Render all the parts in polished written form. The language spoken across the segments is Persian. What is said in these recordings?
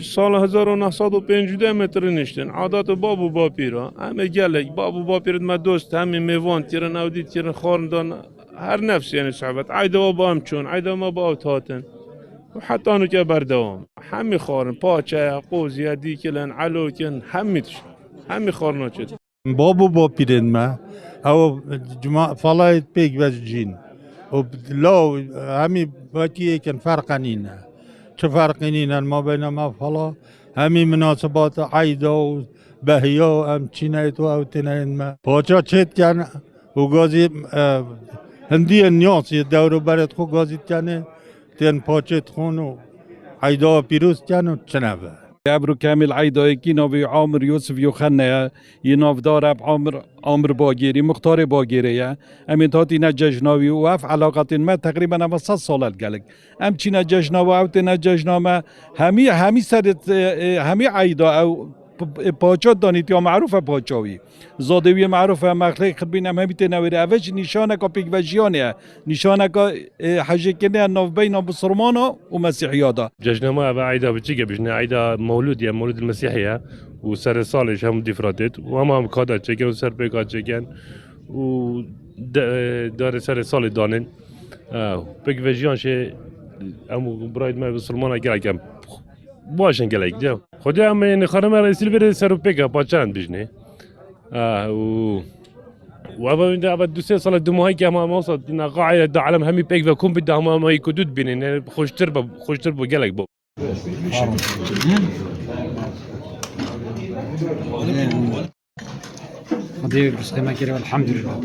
سال 1915 متر نشتن عادات باب و باپیرا همه گلک باب و باپیرت ما دوست همه میوان تیرن اودی تیرن خارندان هر نفس یعنی صحبت عیدا با هم چون عیدا ما با اوتاتن و حتی آنو که بردوام همه خارن پاچه قوزی دیکلن علوکن همه تشت همه خارنا چد بابو با پیرن ما او جماع فلايت بيك بس جين ولو همي باكي كان فرقانين شو فرقانين ما بين ما فلا همي مناسبات عيدة وبهية ام تشينايت او تنين ما باچا چت كان وغازي هندي الناس يدوروا برد خو غازي كان تن باچت خونو عيدة بيروس كانوا تشنبه ابرو كامل عيدايكي نوي عامر يوسف يوخنا يناف دار اب عامر باگيري مختار باگيري يا امين تاتي نججناوي وف علاقات ما تقريبا اما 100 سال قالك ام چي نججناو او تنججنا ما همي سرت همي عيدا او پاچا دانیت یا معروفه پاچاوی زادوی معروفه مخلق خبین هم همیت نویره اوش نشانه که پیگوشیانه نشانه که حجه کنه ناف بین بسرمانا و مسیحیادا جشن ما عيدا بتشيكا بجنا عيدا مولود يا مولود المسيحية وسر صالح هم ديفراتت وهم كادا تشيكن وسر بيكا تشيكن و دار سر صالح دانن بيك فيجيان شيء هم برايد ما بسلمان كم باشن گلک جو خودی هم این خانم رئیسی بره سر و پیکا پاچند بجنه و اول من دو سه سال دو ماهی که هم وصلت این قاعده د عالم همی پیک و کم بده هم ماهی کدود بینن خوشتر با گلک با هذه بسخيمة كده والحمد لله.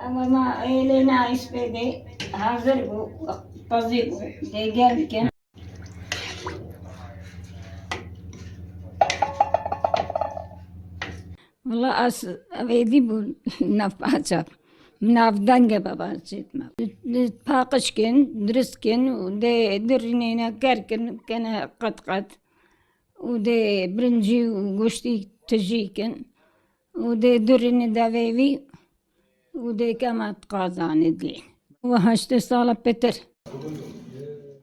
أما ما إلينا إسبدي حاضر بو قصدي بو ديجال كان والله أبيدي بو نفعشر منافدان بابا جيت ما باقشكن درسكن ودي درنينا كركن كان قد ودي برنجي وقشتي تجيكن ودي درني دافيفي ودي كما تقاضاني دلين وهشت صالة بتر